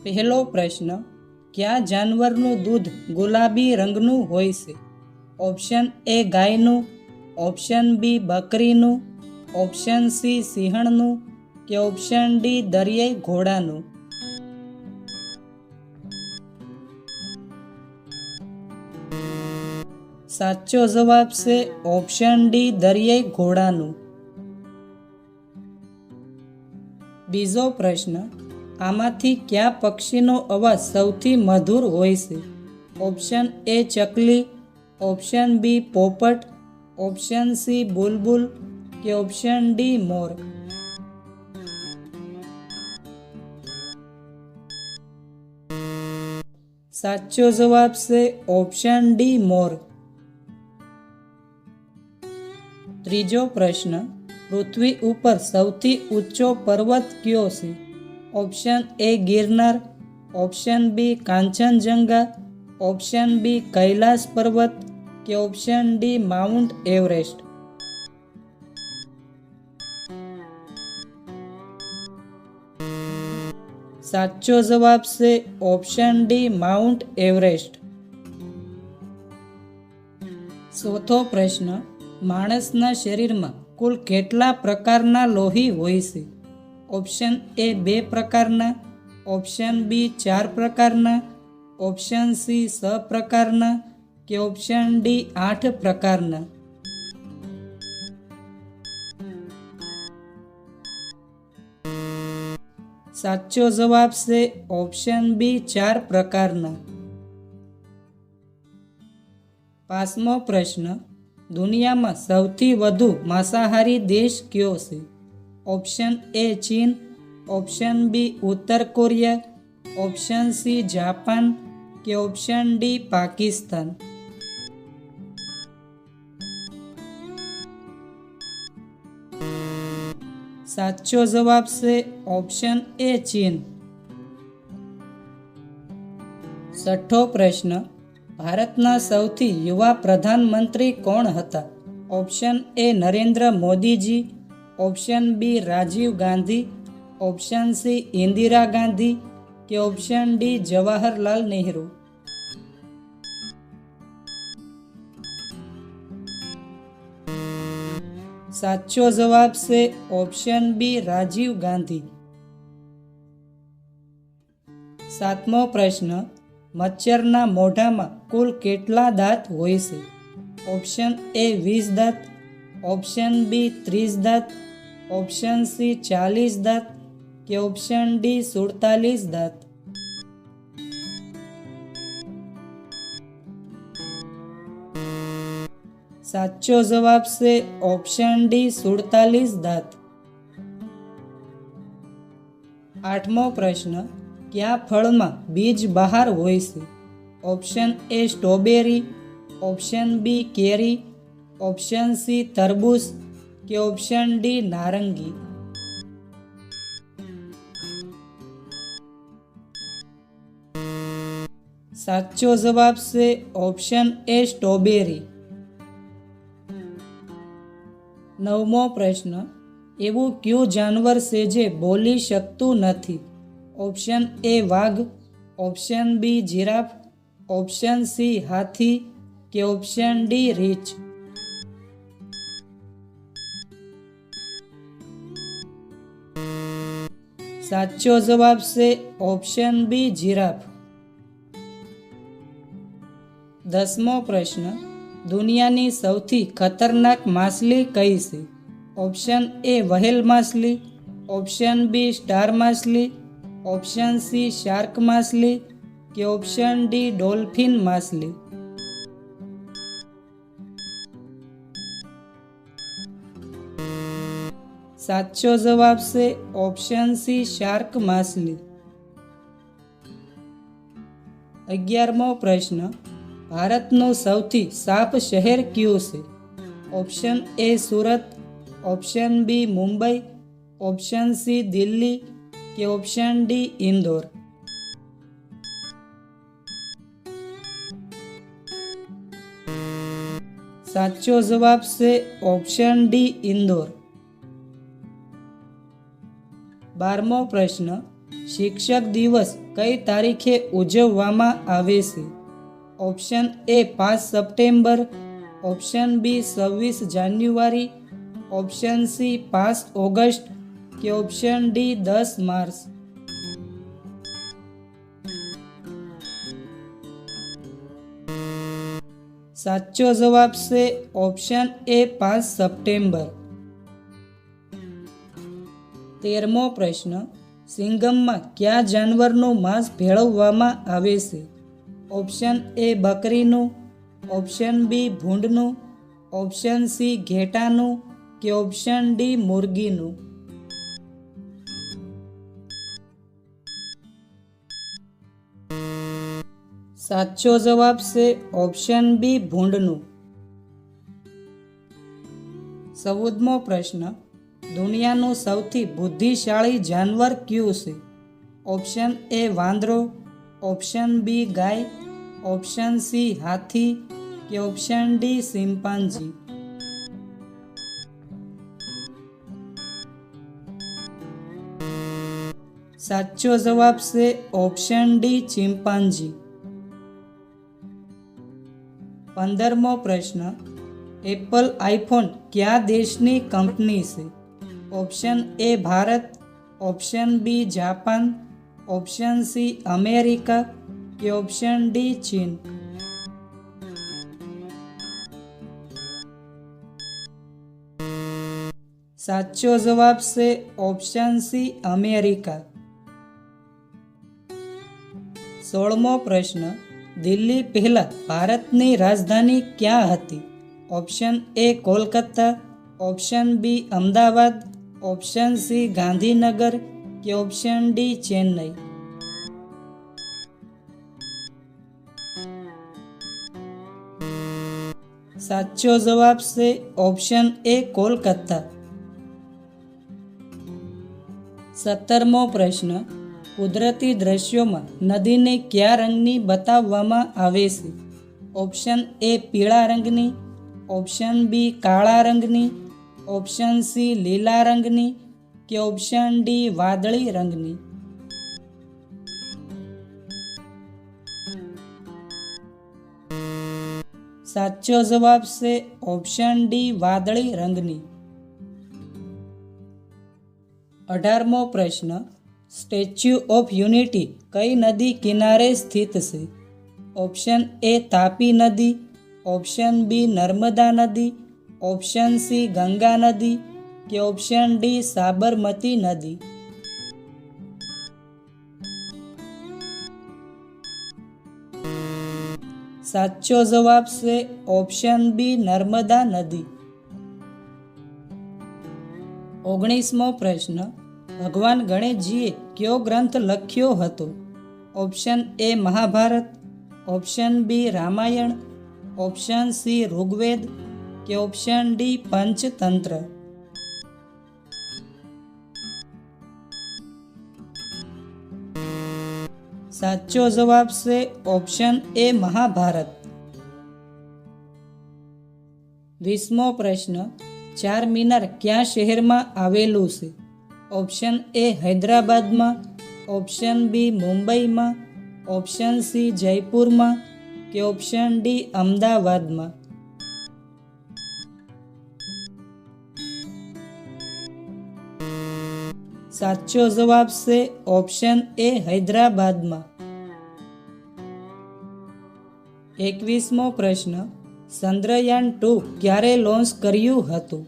પહેલો પ્રશ્ન, કયા જાનવરનું દૂધ ગુલાબી રંગનું હોય છે? ઓપ્શન એ ગાયનું, ઓપ્શન બી બકરીનું, ઓપ્શન સી સિંહણનું કે ઓપ્શન ડી દરિયાઈ ઘોડાનું? સાચો જવાબ છે ઓપ્શન ડી દરિયાઈ ઘોડાનું. બીજો પ્રશ્ન, આમાંથી કયા પક્ષીનો અવાજ સૌથી મધુર હોય છે? ઓપ્શન એ ચકલી, ઓપ્શન બી પોપટ, ઓપ્શન સી બુલબુલ કે ઓપ્શન ડી મોર? સાચો જવાબ છે ઓપ્શન ડી મોર. ત્રીજો પ્રશ્ન, પૃથ્વી ઉપર સૌથી ઊંચો પર્વત કયો છે? Option A Girnar, option B Kanchenjunga, option B Kailash પર્વત કે ઓપ્શન ડી માઉન્ટ એવરેસ્ટ? સાચો જવાબ છે ઓપ્શન ડી માઉન્ટ એવરેસ્ટ. ચોથો પ્રશ્ન, માણસના શરીરમાં કુલ કેટલા પ્રકારના લોહી હોય છે? ઓપ્શન એ 2 પ્રકારના, ઓપ્શન બી 4 પ્રકારના, ઓપ્શન સી 6 પ્રકારના કે ઓપ્શન ડી 8 પ્રકારના? સાચો જવાબ છે ઓપ્શન બી 4 પ્રકારના. પાંચમો પ્રશ્ન, દુનિયામાં સૌથી વધુ માંસાહારી દેશ કયો છે? ઓપ્શન એ ચીન, ઓપ્શન બી ઉત્તર કોરિયા, ઓપ્શન સી જાપાન કે ઓપ્શન ડી પાકિસ્તાન? સાચો જવાબ છે ઓપ્શન એ ચીન. છઠ્ઠો પ્રશ્ન, ભારતના સૌથી યુવા પ્રધાનમંત્રી કોણ હતા? Option A Narendra Modiji, option B Rajiv Gandhi, option C Indira Gandhi કે ઓપ્શન ડી જવાહરલાલ નહેરુ? સાચો જવાબ છે ઓપ્શન બી રાજીવ ગાંધી. સાતમો પ્રશ્ન, મચ્છરના મોઢામાં કુલ કેટલા દાંત હોય છે? ઓપ્શન એ 20 દાંત, ઓપ્શન બી 30 દાંત, ઓપ્શન સી 40 દાંત કે ઓપ્શન ડી 47 દાંત? સાચો જવાબ છે ઓપ્શન ડી 47 દાંત. આઠમો પ્રશ્ન, કયા ફળમાં બીજ બહાર હોય છે? Option A strawberry, option B કેરી, ઓપ્શન સી તરબૂચ કે ઓપ્શન ડી નારંગી? સાચો જવાબ છે ઓપ્શન એ સ્ટ્રોબેરી. નવમો પ્રશ્ન, એવું કયું જાનવર છે જે બોલી શકતું નથી? ઓપ્શન એ વાઘ, ઓપ્શન બી જીરાફ, ઓપ્શન સી હાથી કે ઓપ્શન ડી રીંછ? સાચો જવાબ છે ઓપ્શન બી જીરાફ. દસમો પ્રશ્ન, દુનિયાની સૌથી ખતરનાક માછલી કઈ છે? ઓપ્શન એ વ્હેલ માછલી, ઓપ્શન બી સ્ટાર માછલી, ઓપ્શન સી શાર્ક માછલી કે ઓપ્શન ડી ડોલ્ફિન માછલી? સાચો જવાબ છે ઓપ્શન સી શાર્ક માછલી. 11મો પ્રશ્ન, ભારતનું સૌથી સાફ શહેર કયું છે? Option A Surat, option B Mumbai, option C Delhi કે ઓપ્શન ડી ઇન્દોર? સાચો જવાબ છે ઓપ્શન ડી ઇન્દોર. 12મો પ્રશ્ન, શિક્ષક દિવસ કઈ તારીખે ઉજવવામાં આવે છે? Option A 5 September, option B 26 January, option C 5 August કે ઓપ્શન ડી 10 માર્ચ. સાચો જવાબ છે ઓપ્શન એ 5 સપ્ટેમ્બર. 13મો પ્રશ્ન, સિંઘમમાં કયા જાનવરનું માંસ ભેળવવામાં આવે છે? ઓપ્શન એ બકરીનું, ઓપ્શન બી ભૂંડનું, ઓપ્શન સી ઘેટાનું કે ઓપ્શન ડી મુરગીનું. સાચો જવાબ છે ઓપ્શન બી ભૂંડનું. 14મો પ્રશ્ન, દુનિયાનું સૌથી બુદ્ધિશાળી જાનવર કયું છે? ઓપ્શન એ વાંદરો, ઓપ્શન બી ગાય, ઓપ્શન સી હાથી કે ઓપ્શન ડી ચિમ્પાન્જી. સાચો જવાબ છે ઓપ્શન ડી ચિમ્પાન્જી. 15મો પ્રશ્ન, એપલ આઈફોન કયા દેશની કંપની છે? Option A Bharat, option B Japan, option C America કે ઓપ્શન ડી ચીન. સાચો જવાબ છે ઓપ્શન સી અમેરિકા. 16મો પ્રશ્ન, દિલ્હી પહેલા ભારતની રાજધાની ક્યાં હતી? Option A Kolkata, option B Ahmedabad, option C Gandhinagar કે ઓપ્શન ડી ચેન્નઈ. સાચો જવાબ છે ઓપ્શન એ કોલકાતા. 17મો પ્રશ્ન, કુદરતી દ્રશ્યોમાં નદીને કયા રંગની બતાવવામાં આવે છે? ઓપ્શન એ પીળા રંગની, ઓપ્શન બી કાળા રંગની, ઓપ્શન સી લીલા રંગની કે ઓપ્શન ડી વાદળી રંગની. સાચો જવાબ છે ઓપ્શન ડી વાદળી રંગની. 18મો પ્રશ્ન, સ્ટેચ્યુ ઓફ યુનિટી કઈ નદી કિનારે સ્થિત છે? ઓપ્શન એ તાપી નદી, ઓપ્શન બી નર્મદા નદી, ઓપ્શન સી ગંગા નદી કે ઓપ્શન ડી સાબરમતી નદી. સાચો જવાબ છે ઓપ્શન બી નર્મદા નદી. 19મો પ્રશ્ન, ભગવાન ગણેશજીએ કયો ગ્રંથ લખ્યો હતો? Option A Mahabharat, option B Ramayan, option C Rigveda કે ઓપ્શન ડી પંચતંત્ર. સાચો જવાબ છે ઓપ્શન એ મહાભારત. 20મો પ્રશ્ન, ચાર મિનાર કયા શહેરમાં આવેલું છે? ઓપ્શન એ હૈદરાબાદમાં, ઓપ્શન બી મુંબઈમાં, ઓપ્શન સી જયપુરમાં કે ઓપ્શન ડી અમદાવાદમાં. સાચો જવાબ છે ઓપ્શન એ હૈદરાબાદમાં. 21મો પ્રશ્ન, ચંદ્રયાન-2 ક્યારે લોન્ચ કર્યું હતું?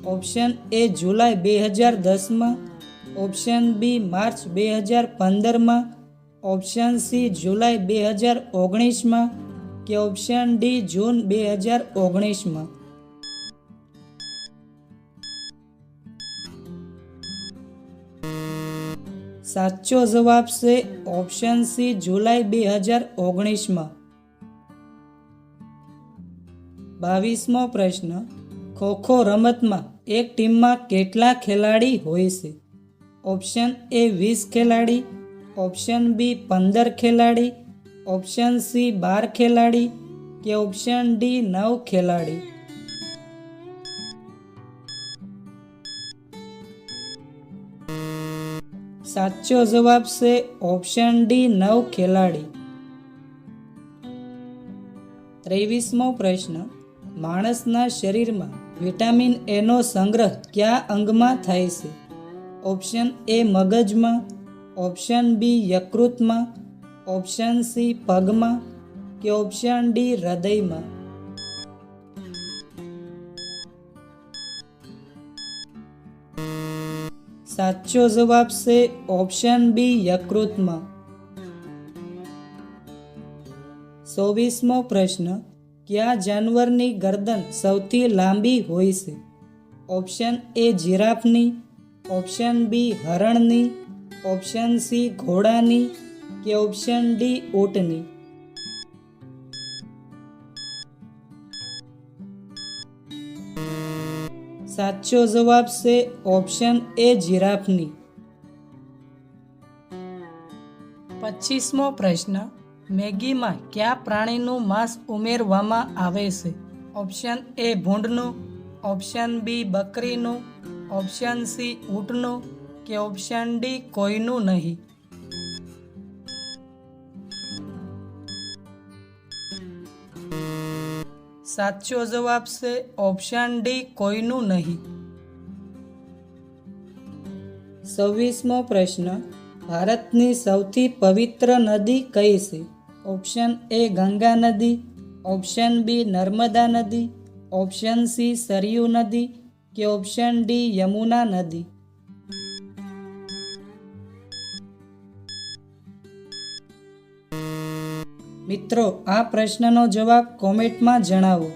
ઓપ્શન એ જુલાઈ 2010માં, ઓપ્શન બી માર્ચ 2015માં, ઓપ્શન સી જુલાઈ 2019માં કે ઓપ્શન ડી જૂન 2019માં. સાચો જવાબ છે ઓપ્શન સી જુલાઈ 2019માં. 22મો પ્રશ્ન, ખો-ખો રમતમાં એક ટીમમાં કેટલા ખેલાડી હોય છે? ઓપ્શન એ 20 ખેલાડી, ઓપ્શન બી 15 ખેલાડી, ઓપ્શન સી 12 ખેલાડી કે ઓપ્શન ડી 9 ખેલાડી. સાચો જવાબ છે ઓપ્શન ડી 9 ખેલાડી. 23મો પ્રશ્ન, માણસના શરીરમાં વિટામિન એનો સંગ્રહ કયા અંગમાં થાય છે? ઓપ્શન એ મગજમાં, ઓપ્શન બી યકૃતમાં, ઓપ્શન સી પગમાં કે ઓપ્શન ડી હૃદયમાં? સાચો જવાબ છે ઓપ્શન બી યકૃતમાં. 24મો પ્રશ્ન, કયા જાનવરની ગરદન સૌથી લાંબી હોય છે? ઓપ્શન એ જીરાફની, ઓપ્શન બી હરણની, ઓપ્શન સી ઘોડાની કે ઓપ્શન ડી ઊંટની? સાચો જવાબ છે ઓપ્શન એ જીરાફની. 25મો પ્રશ્ન, મેગીમાં કયા પ્રાણીનું માંસ ઉમેરવામાં આવે છે? ઓપ્શન એ ભૂંડનું, ઓપ્શન બી બકરીનું, ઓપ્શન સી ઊંટનું કે ઓપ્શન ડી કોઈનું નહીં? સાચો જવાબ છે ઓપ્શન ડી કોઈનું નહીં. 26મો પ્રશ્ન, ભારતની સૌથી પવિત્ર નદી કઈ છે? ઓપ્શન એ ગંગા નદી, ઓપ્શન બી નર્મદા નદી, ઓપ્શન સી સરયુ નદી કે ઓપ્શન ડી યમુના નદી? મિત્રો, આ પ્રશ્નનો જવાબ કોમેન્ટમાં જણાવો.